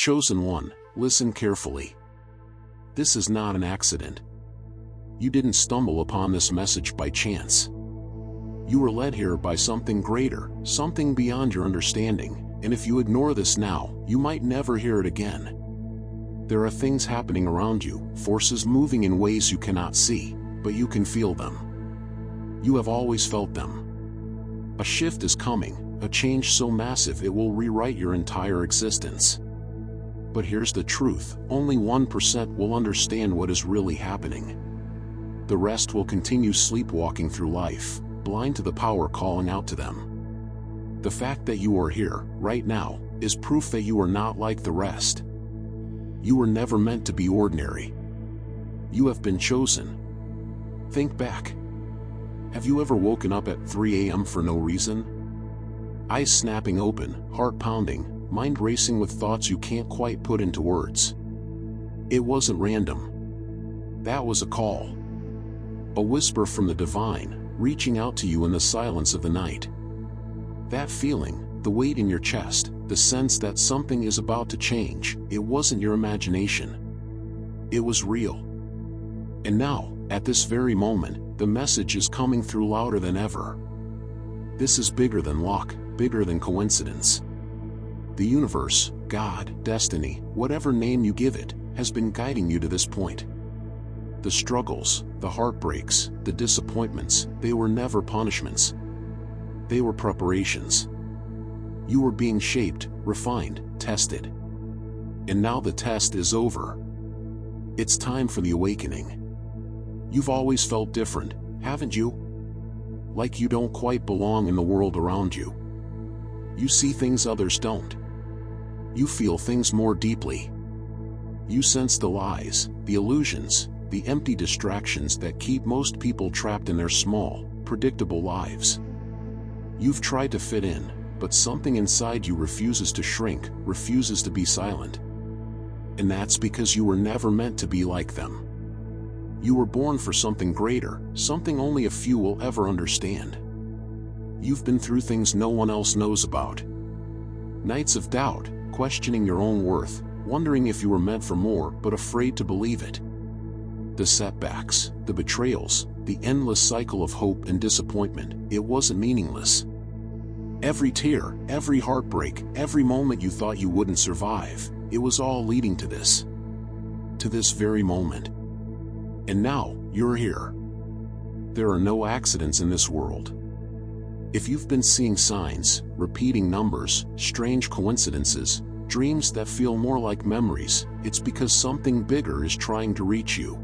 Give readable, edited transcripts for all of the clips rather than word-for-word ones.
Chosen one, listen carefully. This is not an accident. You didn't stumble upon this message by chance. You were led here by something greater, something beyond your understanding, and if you ignore this now, you might never hear it again. There are things happening around you, forces moving in ways you cannot see, but you can feel them. You have always felt them. A shift is coming, a change so massive it will rewrite your entire existence. But here's the truth, only 1% will understand what is really happening. The rest will continue sleepwalking through life, blind to the power calling out to them. The fact that you are here, right now, is proof that you are not like the rest. You were never meant to be ordinary. You have been chosen. Think back. Have you ever woken up at 3 a.m. for no reason? Eyes snapping open, heart pounding, mind racing with thoughts you can't quite put into words. It wasn't random. That was a call. A whisper from the divine, reaching out to you in the silence of the night. That feeling, the weight in your chest, the sense that something is about to change, it wasn't your imagination. It was real. And now, at this very moment, the message is coming through louder than ever. This is bigger than luck, bigger than coincidence. The universe, God, destiny, whatever name you give it, has been guiding you to this point. The struggles, the heartbreaks, the disappointments, they were never punishments. They were preparations. You were being shaped, refined, tested. And now the test is over. It's time for the awakening. You've always felt different, haven't you? Like you don't quite belong in the world around you. You see things others don't. You feel things more deeply. You sense the lies, the illusions, the empty distractions that keep most people trapped in their small, predictable lives. You've tried to fit in, but something inside you refuses to shrink, refuses to be silent. And that's because you were never meant to be like them. You were born for something greater, something only a few will ever understand. You've been through things no one else knows about. Nights of doubt, questioning your own worth, wondering if you were meant for more but afraid to believe it. The setbacks, the betrayals, the endless cycle of hope and disappointment, it wasn't meaningless. Every tear, every heartbreak, every moment you thought you wouldn't survive, it was all leading to this very moment. And now, you're here. There are no accidents in this world. If you've been seeing signs, repeating numbers, strange coincidences, dreams that feel more like memories, it's because something bigger is trying to reach you.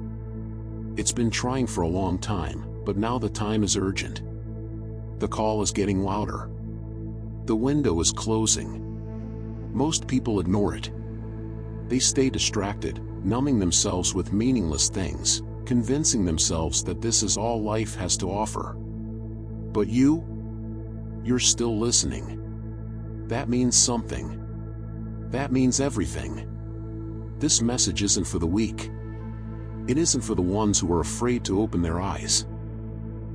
It's been trying for a long time, but now the time is urgent. The call is getting louder. The window is closing. Most people ignore it. They stay distracted, numbing themselves with meaningless things, convincing themselves that this is all life has to offer. But you're still listening. That means something. That means everything. This message isn't for the weak. It isn't for the ones who are afraid to open their eyes.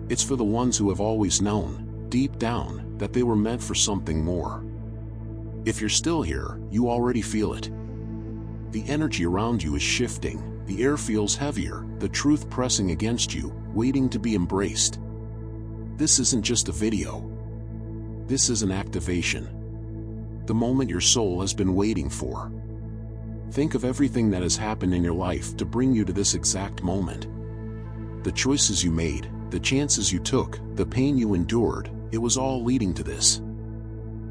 It's for the ones who have always known, deep down, that they were meant for something more. If you're still here, you already feel it. The energy around you is shifting, the air feels heavier, the truth pressing against you, waiting to be embraced. This isn't just a video. This is an activation. The moment your soul has been waiting for. Think of everything that has happened in your life to bring you to this exact moment. The choices you made, the chances you took, the pain you endured, it was all leading to this.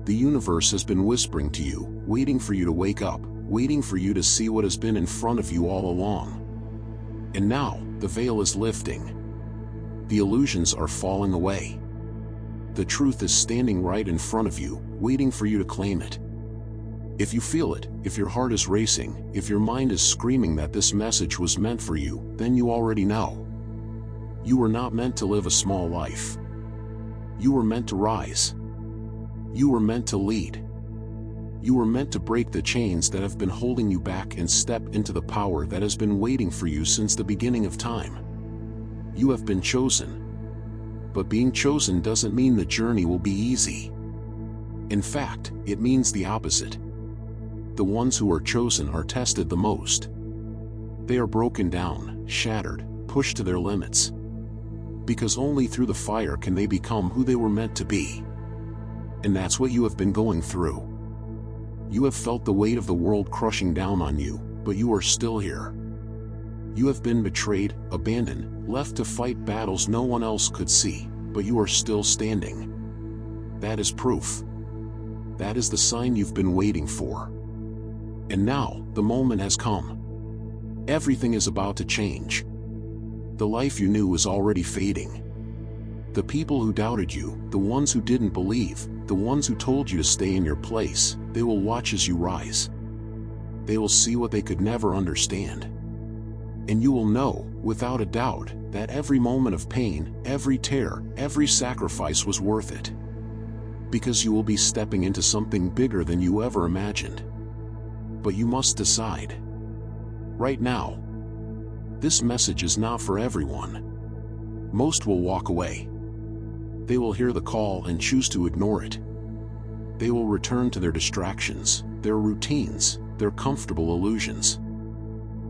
The universe has been whispering to you, waiting for you to wake up, waiting for you to see what has been in front of you all along. And now, the veil is lifting. The illusions are falling away. The truth is standing right in front of you, waiting for you to claim it. If you feel it, if your heart is racing, if your mind is screaming that this message was meant for you, then you already know. You were not meant to live a small life. You were meant to rise. You were meant to lead. You were meant to break the chains that have been holding you back and step into the power that has been waiting for you since the beginning of time. You have been chosen. But being chosen doesn't mean the journey will be easy. In fact, it means the opposite. the ones who are chosen are tested the most. They are broken down, shattered, pushed to their limits. Because only through the fire can they become who they were meant to be. And that's what you have been going through. You have felt the weight of the world crushing down on you, but you are still here. You have been betrayed, abandoned, left to fight battles no one else could see, but you are still standing. That is proof. That is the sign you've been waiting for. And now, the moment has come. Everything is about to change. The life you knew is already fading. The people who doubted you, the ones who didn't believe, the ones who told you to stay in your place, they will watch as you rise. They will see what they could never understand. And you will know, without a doubt, that every moment of pain, every tear, every sacrifice was worth it. Because you will be stepping into something bigger than you ever imagined. But you must decide. Right now. This message is not for everyone. Most will walk away. They will hear the call and choose to ignore it. They will return to their distractions, their routines, their comfortable illusions.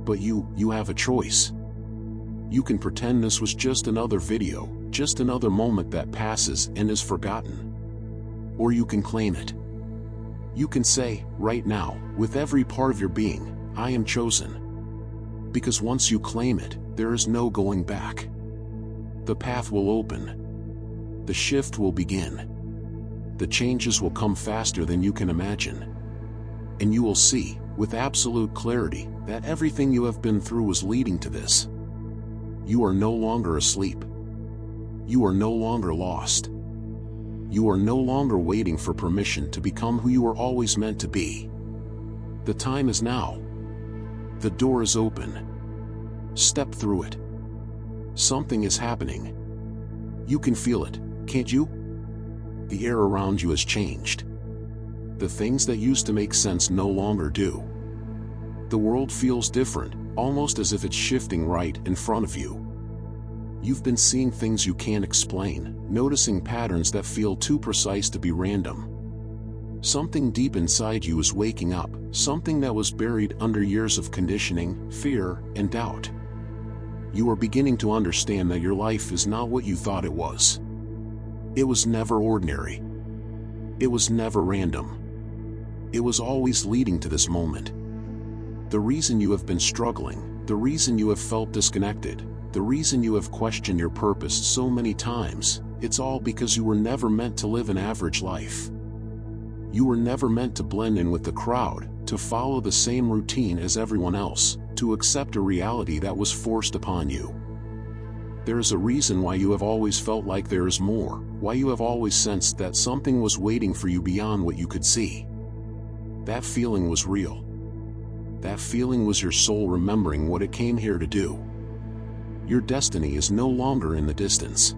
But you have a choice. You can pretend this was just another video, just another moment that passes and is forgotten. Or you can claim it. You can say, right now, with every part of your being, I am chosen. Because once you claim it, there is no going back. The path will open. The shift will begin. The changes will come faster than you can imagine. And you will see, with absolute clarity, that everything you have been through was leading to this. You are no longer asleep. You are no longer lost. You are no longer waiting for permission to become who you were always meant to be. The time is now. The door is open. Step through it. Something is happening. You can feel it, can't you? The air around you has changed. The things that used to make sense no longer do. The world feels different, almost as if it's shifting right in front of you. You've been seeing things you can't explain, noticing patterns that feel too precise to be random. Something deep inside you is waking up, something that was buried under years of conditioning, fear, and doubt. You are beginning to understand that your life is not what you thought it was. It was never ordinary. It was never random. It was always leading to this moment. The reason you have been struggling, the reason you have felt disconnected, the reason you have questioned your purpose so many times, it's all because you were never meant to live an average life. You were never meant to blend in with the crowd, to follow the same routine as everyone else, to accept a reality that was forced upon you. There is a reason why you have always felt like there is more, why you have always sensed that something was waiting for you beyond what you could see. That feeling was real. That feeling was your soul remembering what it came here to do. Your destiny is no longer in the distance.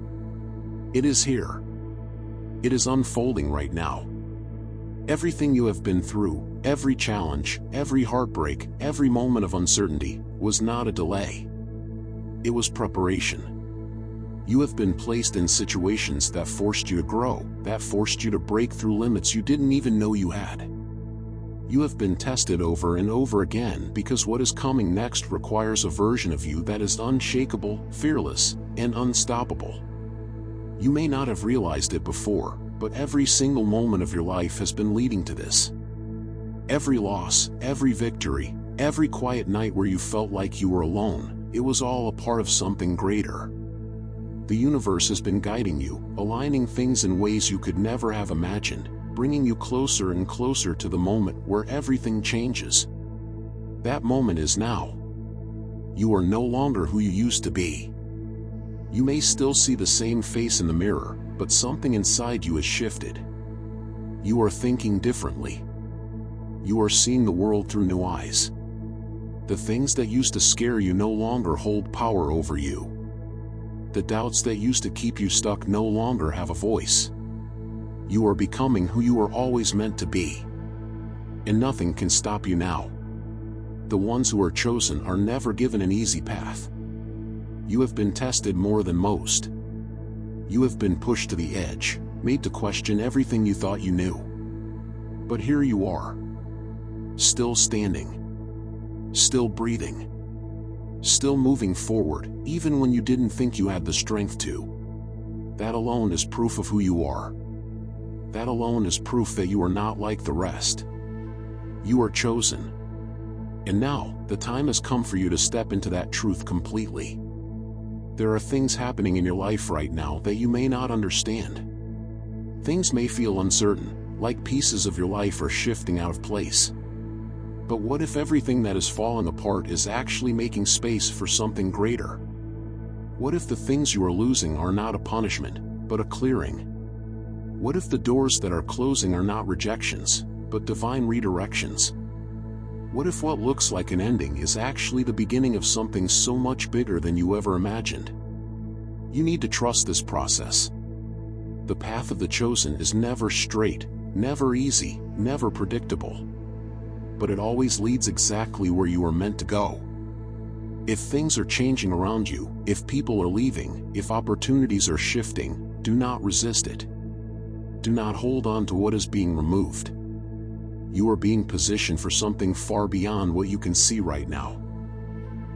It is here. It is unfolding right now. Everything you have been through, every challenge, every heartbreak, every moment of uncertainty, was not a delay. It was preparation. You have been placed in situations that forced you to grow, that forced you to break through limits you didn't even know you had. You have been tested over and over again because what is coming next requires a version of you that is unshakable, fearless, and unstoppable. You may not have realized it before, but every single moment of your life has been leading to this. Every loss, every victory, every quiet night where you felt like you were alone, it was all a part of something greater. The universe has been guiding you, aligning things in ways you could never have imagined, bringing you closer and closer to the moment where everything changes. That moment is now. You are no longer who you used to be. You may still see the same face in the mirror, but something inside you has shifted. You are thinking differently. You are seeing the world through new eyes. The things that used to scare you no longer hold power over you. The doubts that used to keep you stuck no longer have a voice. You are becoming who you were always meant to be. And nothing can stop you now. The ones who are chosen are never given an easy path. You have been tested more than most. You have been pushed to the edge, made to question everything you thought you knew. But here you are. still standing, still breathing, still moving forward, even when you didn't think you had the strength to. That alone is proof of who you are. That alone is proof that you are not like the rest. You are chosen. And now, the time has come for you to step into that truth completely. There are things happening in your life right now that you may not understand. Things may feel uncertain, like pieces of your life are shifting out of place. But what if everything that is falling apart is actually making space for something greater? What if the things you are losing are not a punishment, but a clearing? What if the doors that are closing are not rejections, but divine redirections? What if what looks like an ending is actually the beginning of something so much bigger than you ever imagined? You need to trust this process. The path of the chosen is never straight, never easy, never predictable. But it always leads exactly where you are meant to go. If things are changing around you, if people are leaving, if opportunities are shifting, do not resist it. Do not hold on to what is being removed. You are being positioned for something far beyond what you can see right now.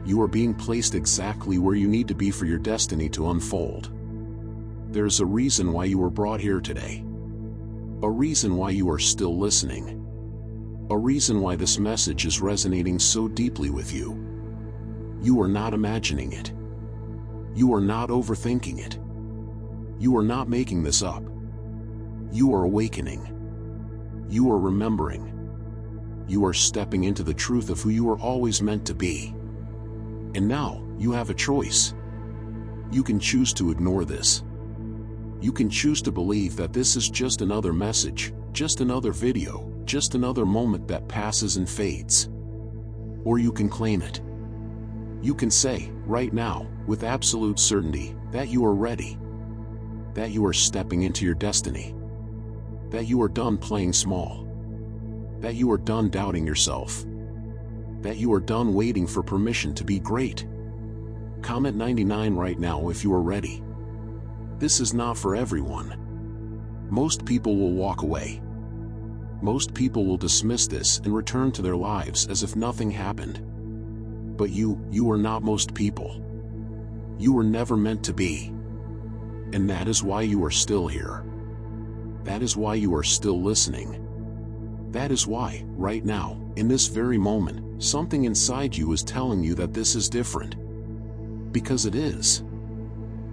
You are being placed exactly where you need to be for your destiny to unfold. There's a reason why you were brought here today. A reason why you are still listening. A reason why this message is resonating so deeply with you. You are not imagining it. You are not overthinking it. You are not making this up. You are awakening. You are remembering. You are stepping into the truth of who you were always meant to be. And now, you have a choice. You can choose to ignore this. You can choose to believe that this is just another message, just another video, just another moment that passes and fades. Or you can claim it. You can say, right now, with absolute certainty, that you are ready. That you are stepping into your destiny. That you are done playing small. That you are done doubting yourself. That you are done waiting for permission to be great. Comment 99 right now if you are ready. This is not for everyone. Most people will walk away. Most people will dismiss this and return to their lives as if nothing happened. But you are not most people. You were never meant to be. And that is why you are still here. That is why you are still listening. That is why, right now, in this very moment, something inside you is telling you that this is different. Because it is.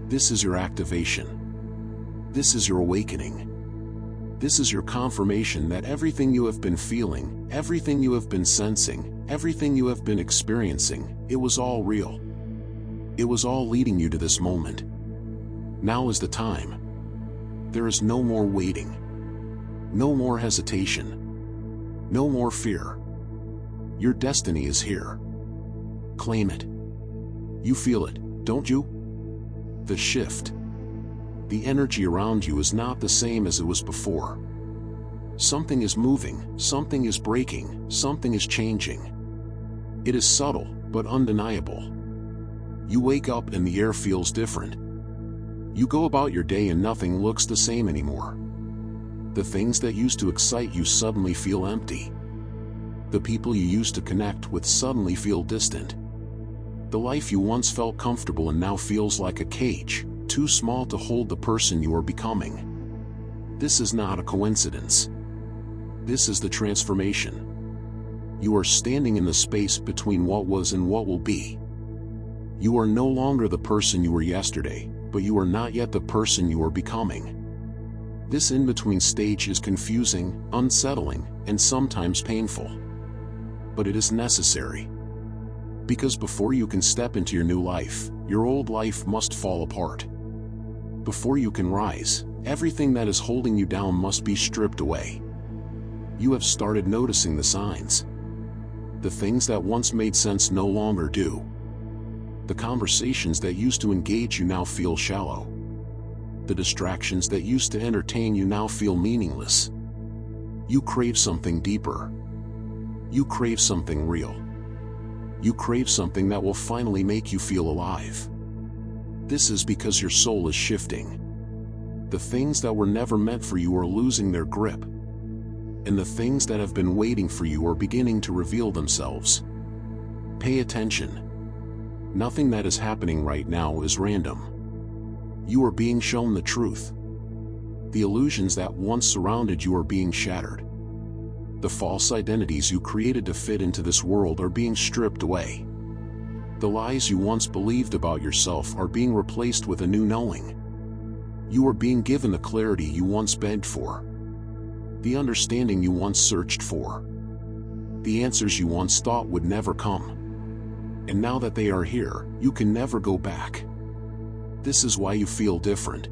This is your activation. This is your awakening. This is your confirmation that everything you have been feeling, everything you have been sensing, everything you have been experiencing, it was all real. It was all leading you to this moment. Now is the time. There is no more waiting. No more hesitation. No more fear. Your destiny is here. Claim it. You feel it, don't you? The shift. The energy around you is not the same as it was before. Something is moving, something is breaking, something is changing. It is subtle, but undeniable. You wake up and the air feels different. You go about your day and nothing looks the same anymore. The things that used to excite you suddenly feel empty. The people you used to connect with suddenly feel distant. The life you once felt comfortable in now feels like a cage, too small to hold the person you are becoming. This is not a coincidence. This is the transformation. You are standing in the space between what was and what will be. You are no longer the person you were yesterday, but you are not yet the person you are becoming. This in-between stage is confusing, unsettling, and sometimes painful. But it is necessary. Because before you can step into your new life, your old life must fall apart. Before you can rise, everything that is holding you down must be stripped away. You have started noticing the signs. The things that once made sense no longer do. The conversations that used to engage you now feel shallow. The distractions that used to entertain you now feel meaningless. You crave something deeper. You crave something real. You crave something that will finally make you feel alive. This is because your soul is shifting. The things that were never meant for you are losing their grip. and the things that have been waiting for you are beginning to reveal themselves. Pay attention. Nothing that is happening right now is random. You are being shown the truth. The illusions that once surrounded you are being shattered. The false identities you created to fit into this world are being stripped away. The lies you once believed about yourself are being replaced with a new knowing. You are being given the clarity you once begged for. The understanding you once searched for. The answers you once thought would never come. And now that they are here, you can never go back. This is why you feel different.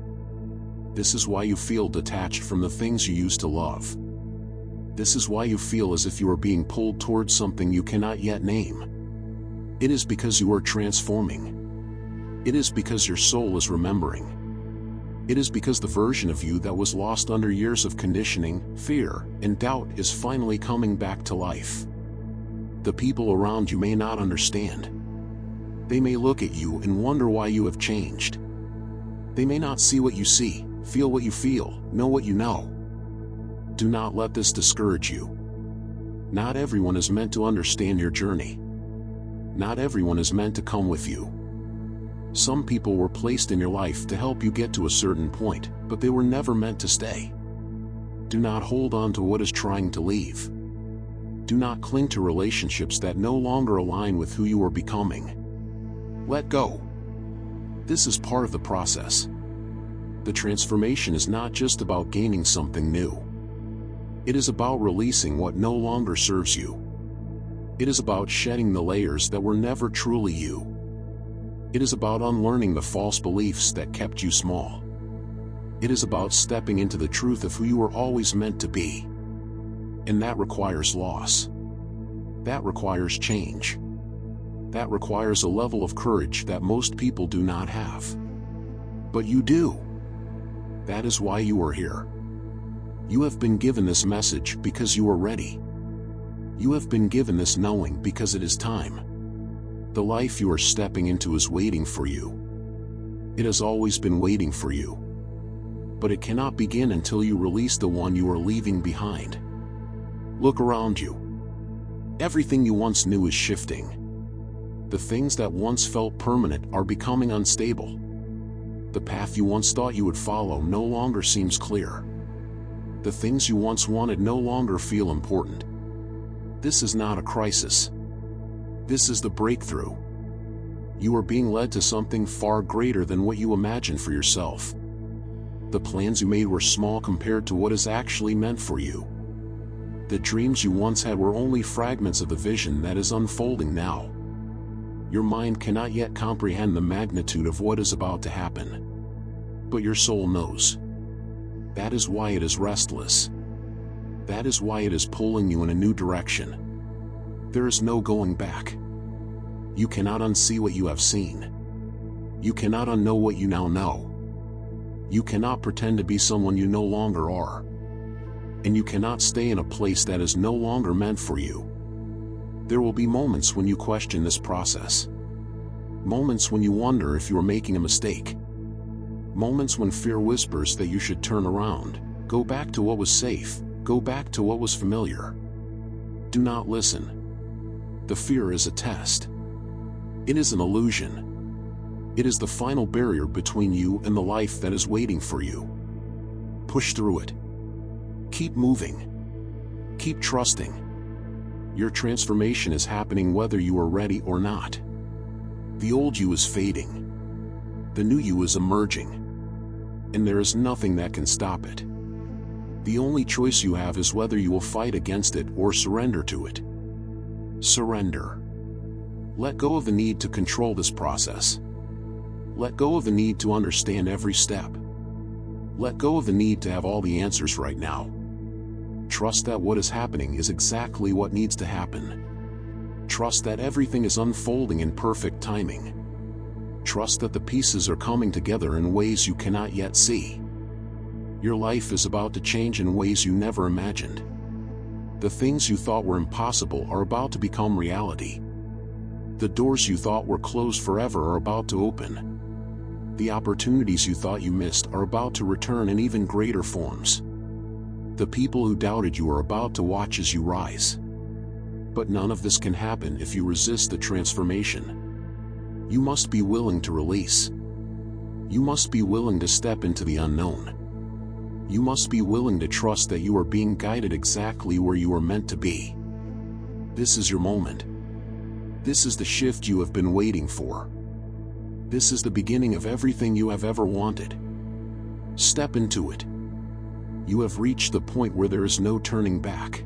This is why you feel detached from the things you used to love. This is why you feel as if you are being pulled towards something you cannot yet name. It is because you are transforming. It is because your soul is remembering. It is because the version of you that was lost under years of conditioning, fear, and doubt is finally coming back to life. The people around you may not understand. They may look at you and wonder why you have changed. They may not see what you see, feel what you feel, know what you know. Do not let this discourage you. Not everyone is meant to understand your journey. Not everyone is meant to come with you. Some people were placed in your life to help you get to a certain point, but they were never meant to stay. Do not hold on to what is trying to leave. Do not cling to relationships that no longer align with who you are becoming. Let go. This is part of the process. The transformation is not just about gaining something new. It is about releasing what no longer serves you. It is about shedding the layers that were never truly you. It is about unlearning the false beliefs that kept you small. It is about stepping into the truth of who you were always meant to be. And that requires loss. That requires change. That requires a level of courage that most people do not have. But you do. That is why you are here. You have been given this message because you are ready. You have been given this knowing because it is time. The life you are stepping into is waiting for you. It has always been waiting for you. But it cannot begin until you release the one you are leaving behind. Look around you. Everything you once knew is shifting. The things that once felt permanent are becoming unstable. The path you once thought you would follow no longer seems clear. The things you once wanted no longer feel important. This is not a crisis. This is the breakthrough. You are being led to something far greater than what you imagined for yourself. The plans you made were small compared to what is actually meant for you. The dreams you once had were only fragments of the vision that is unfolding now. Your mind cannot yet comprehend the magnitude of what is about to happen. But your soul knows. That is why it is restless. That is why it is pulling you in a new direction. There is no going back. You cannot unsee what you have seen. You cannot unknow what you now know. You cannot pretend to be someone you no longer are. And you cannot stay in a place that is no longer meant for you. There will be moments when you question this process. Moments when you wonder if you are making a mistake. Moments when fear whispers that you should turn around, go back to what was safe, go back to what was familiar. Do not listen. The fear is a test. It is an illusion. It is the final barrier between you and the life that is waiting for you. Push through it. Keep moving. Keep trusting. Your transformation is happening whether you are ready or not. The old you is fading. The new you is emerging. And there is nothing that can stop it. The only choice you have is whether you will fight against it or surrender to it. Surrender. Let go of the need to control this process. Let go of the need to understand every step. Let go of the need to have all the answers right now. Trust that what is happening is exactly what needs to happen. Trust that everything is unfolding in perfect timing. Trust that the pieces are coming together in ways you cannot yet see. Your life is about to change in ways you never imagined. The things you thought were impossible are about to become reality. The doors you thought were closed forever are about to open. The opportunities you thought you missed are about to return in even greater forms. The people who doubted you are about to watch as you rise. But none of this can happen if you resist the transformation. You must be willing to release. You must be willing to step into the unknown. You must be willing to trust that you are being guided exactly where you are meant to be. This is your moment. This is the shift you have been waiting for. This is the beginning of everything you have ever wanted. Step into it. You have reached the point where there is no turning back.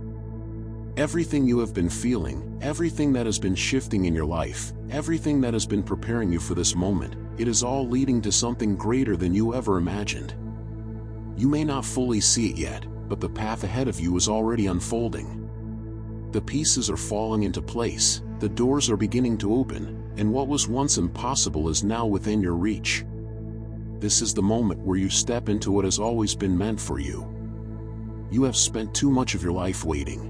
Everything you have been feeling, everything that has been shifting in your life, everything that has been preparing you for this moment, it is all leading to something greater than you ever imagined. You may not fully see it yet, but the path ahead of you is already unfolding. The pieces are falling into place, the doors are beginning to open, and what was once impossible is now within your reach. This is the moment where you step into what has always been meant for you. You have spent too much of your life waiting.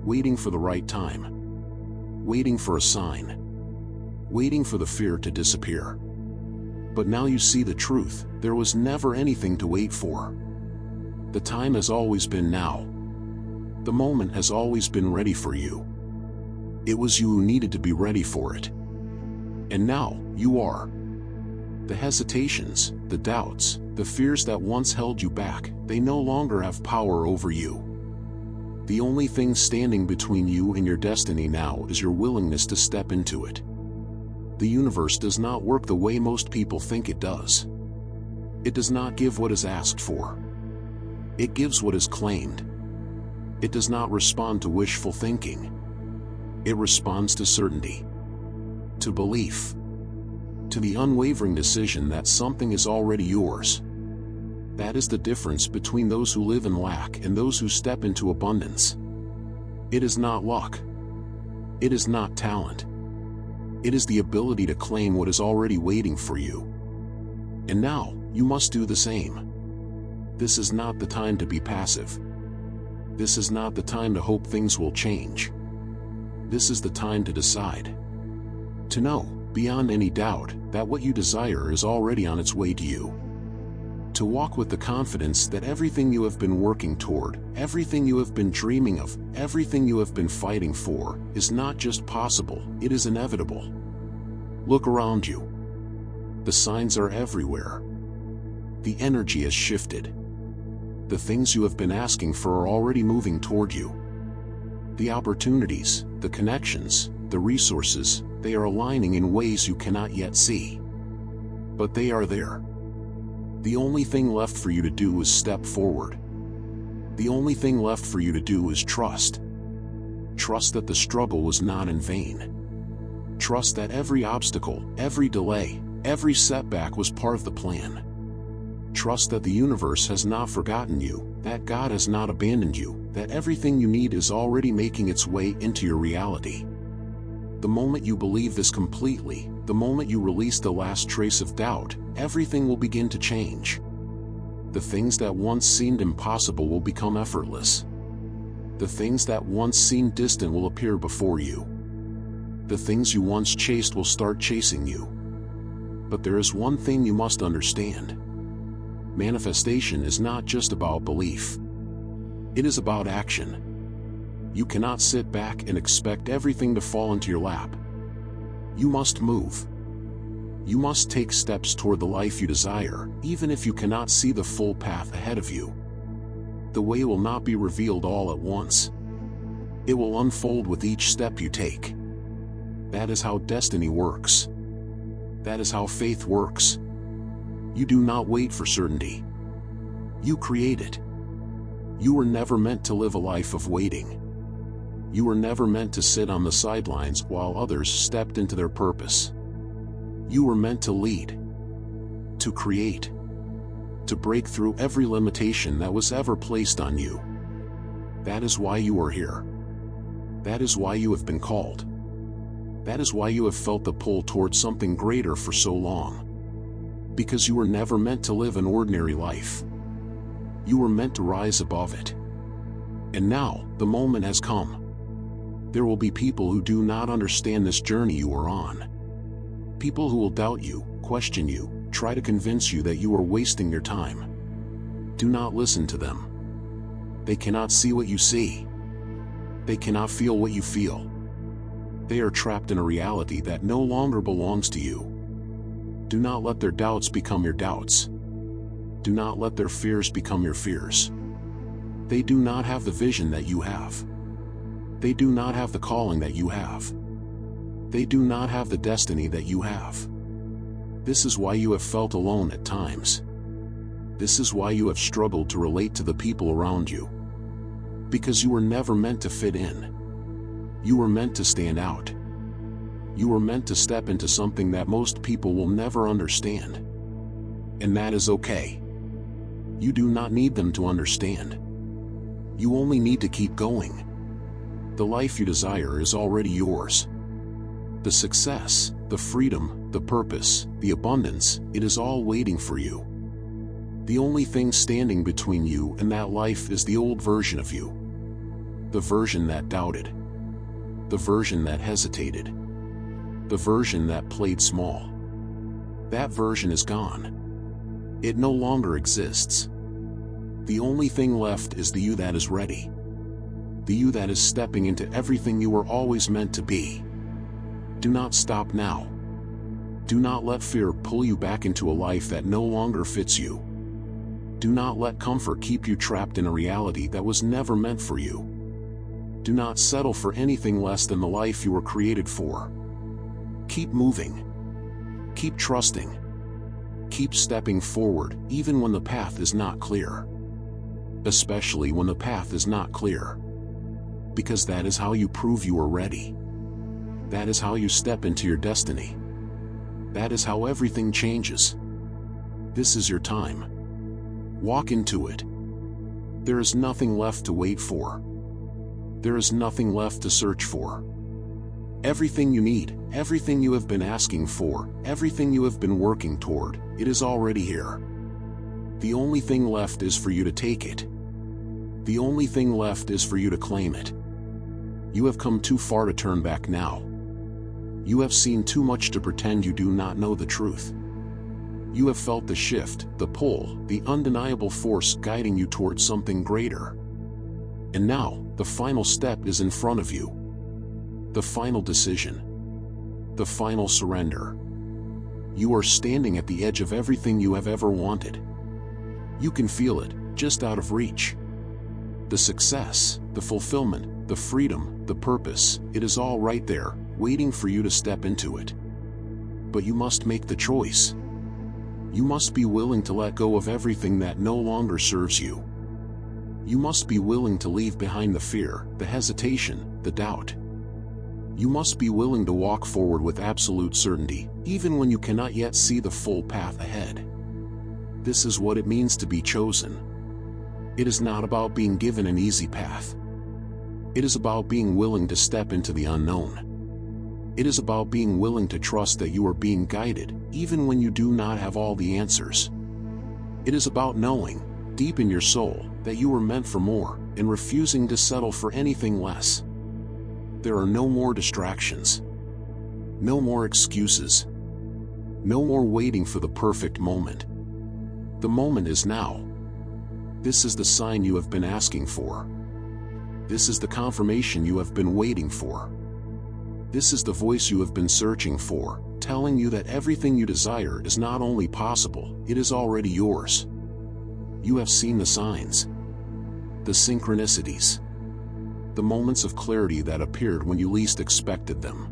Waiting for the right time. Waiting for a sign. Waiting for the fear to disappear. But now you see the truth, there was never anything to wait for. The time has always been now. The moment has always been ready for you. It was you who needed to be ready for it. And now, you are. The hesitations, the doubts, the fears that once held you back, they no longer have power over you. The only thing standing between you and your destiny now is your willingness to step into it. The universe does not work the way most people think it does. It does not give what is asked for. It gives what is claimed. It does not respond to wishful thinking. It responds to certainty, to belief, to the unwavering decision that something is already yours. That is the difference between those who live in lack and those who step into abundance. It is not luck. It is not talent. It is the ability to claim what is already waiting for you. And now, you must do the same. This is not the time to be passive. This is not the time to hope things will change. This is the time to decide. To know, beyond any doubt, that what you desire is already on its way to you. To walk with the confidence that everything you have been working toward, everything you have been dreaming of, everything you have been fighting for, is not just possible, it is inevitable. Look around you. The signs are everywhere. The energy has shifted. The things you have been asking for are already moving toward you. The opportunities, the connections, the resources, they are aligning in ways you cannot yet see. But they are there. The only thing left for you to do is step forward. The only thing left for you to do is trust. Trust that the struggle was not in vain. Trust that every obstacle, every delay, every setback was part of the plan. Trust that the universe has not forgotten you, that God has not abandoned you, that everything you need is already making its way into your reality. The moment you believe this completely, the moment you release the last trace of doubt, everything will begin to change. The things that once seemed impossible will become effortless. The things that once seemed distant will appear before you. The things you once chased will start chasing you. But there is one thing you must understand. Manifestation is not just about belief. It is about action. You cannot sit back and expect everything to fall into your lap. You must move. You must take steps toward the life you desire, even if you cannot see the full path ahead of you. The way will not be revealed all at once. It will unfold with each step you take. That is how destiny works. That is how faith works. You do not wait for certainty. You create it. You were never meant to live a life of waiting. You were never meant to sit on the sidelines while others stepped into their purpose. You were meant to lead, to create, to break through every limitation that was ever placed on you. That is why you are here. That is why you have been called. That is why you have felt the pull towards something greater for so long. Because you were never meant to live an ordinary life. You were meant to rise above it. And now, the moment has come. There will be people who do not understand this journey you are on. People who will doubt you, question you, try to convince you that you are wasting your time. Do not listen to them. They cannot see what you see. They cannot feel what you feel. They are trapped in a reality that no longer belongs to you. Do not let their doubts become your doubts. Do not let their fears become your fears. They do not have the vision that you have. They do not have the calling that you have. They do not have the destiny that you have. This is why you have felt alone at times. This is why you have struggled to relate to the people around you. Because you were never meant to fit in. You were meant to stand out. You were meant to step into something that most people will never understand. And that is okay. You do not need them to understand. You only need to keep going. The life you desire is already yours. The success, the freedom, the purpose, the abundance, it is all waiting for you. The only thing standing between you and that life is the old version of you. The version that doubted. The version that hesitated. The version that played small. That version is gone. It no longer exists. The only thing left is the you that is ready. The you that is stepping into everything you were always meant to be. Do not stop now. Do not let fear pull you back into a life that no longer fits you. Do not let comfort keep you trapped in a reality that was never meant for you. Do not settle for anything less than the life you were created for. Keep moving. Keep trusting. Keep stepping forward even when the path is not clear. Especially when the path is not clear. Because that is how you prove you are ready. That is how you step into your destiny. That is how everything changes. This is your time. Walk into it. There is nothing left to wait for. There is nothing left to search for. Everything you need, everything you have been asking for, everything you have been working toward, it is already here. The only thing left is for you to take it. The only thing left is for you to claim it. You have come too far to turn back now. You have seen too much to pretend you do not know the truth. You have felt the shift, the pull, the undeniable force guiding you towards something greater. And now, the final step is in front of you. The final decision. The final surrender. You are standing at the edge of everything you have ever wanted. You can feel it, just out of reach. The success, the fulfillment, the freedom, the purpose, it is all right there, waiting for you to step into it. But you must make the choice. You must be willing to let go of everything that no longer serves you. You must be willing to leave behind the fear, the hesitation, the doubt. You must be willing to walk forward with absolute certainty, even when you cannot yet see the full path ahead. This is what it means to be chosen. It is not about being given an easy path. It is about being willing to step into the unknown. It is about being willing to trust that you are being guided, even when you do not have all the answers. It is about knowing, deep in your soul, that you were meant for more, and refusing to settle for anything less. There are no more distractions. No more excuses. No more waiting for the perfect moment. The moment is now. This is the sign you have been asking for. This is the confirmation you have been waiting for. This is the voice you have been searching for, telling you that everything you desire is not only possible, it is already yours. You have seen the signs. The synchronicities. The moments of clarity that appeared when you least expected them.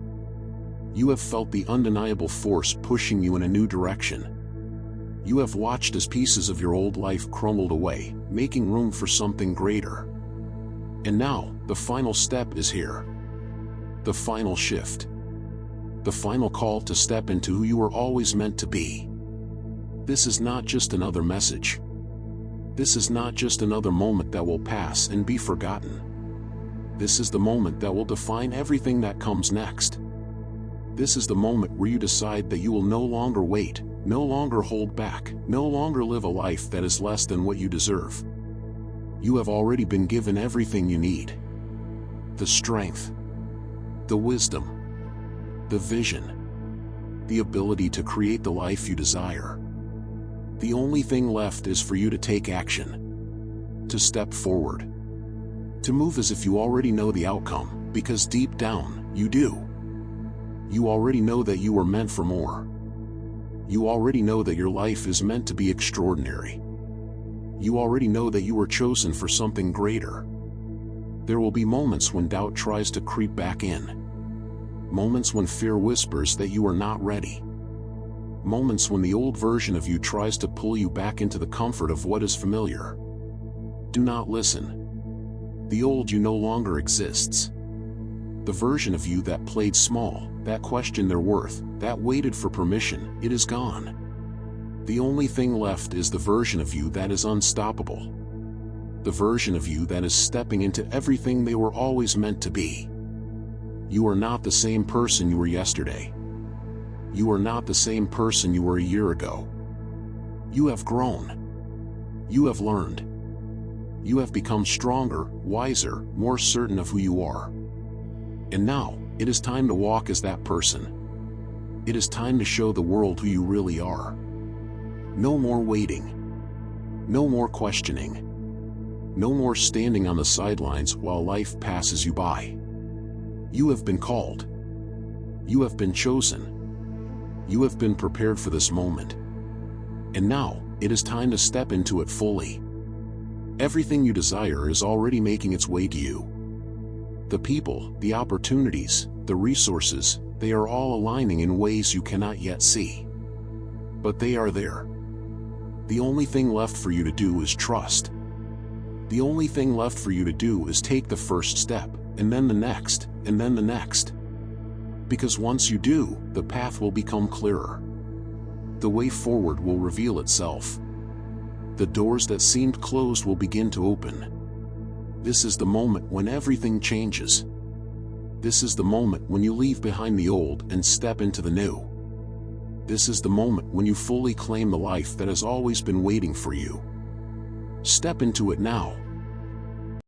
You have felt the undeniable force pushing you in a new direction. You have watched as pieces of your old life crumbled away, making room for something greater. And now, the final step is here. The final shift. The final call to step into who you were always meant to be. This is not just another message. This is not just another moment that will pass and be forgotten. This is the moment that will define everything that comes next. This is the moment where you decide that you will no longer wait, no longer hold back, no longer live a life that is less than what you deserve. You have already been given everything you need. The strength, the wisdom, the vision, the ability to create the life you desire. The only thing left is for you to take action, to step forward, To move as if you already know the outcome, because deep down, you do. You already know that you are meant for more. You already know that your life is meant to be extraordinary. You already know that you were chosen for something greater. There will be moments when doubt tries to creep back in. Moments when fear whispers that you are not ready. Moments when the old version of you tries to pull you back into the comfort of what is familiar. Do not listen. The old you no longer exists. The version of you that played small, that questioned their worth, that waited for permission, it is gone. The only thing left is the version of you that is unstoppable. The version of you that is stepping into everything they were always meant to be. You are not the same person you were yesterday. You are not the same person you were a year ago. You have grown. You have learned. You have become stronger, wiser, more certain of who you are. And now, it is time to walk as that person. It is time to show the world who you really are. No more waiting. No more questioning. No more standing on the sidelines while life passes you by. You have been called. You have been chosen. You have been prepared for this moment. And now, it is time to step into it fully. Everything you desire is already making its way to you. The people, the opportunities, the resources, they are all aligning in ways you cannot yet see. But they are there. The only thing left for you to do is trust. The only thing left for you to do is take the first step, and then the next, and then the next. Because once you do, the path will become clearer. The way forward will reveal itself. The doors that seemed closed will begin to open. This is the moment when everything changes. This is the moment when you leave behind the old and step into the new. This is the moment when you fully claim the life that has always been waiting for you. Step into it now.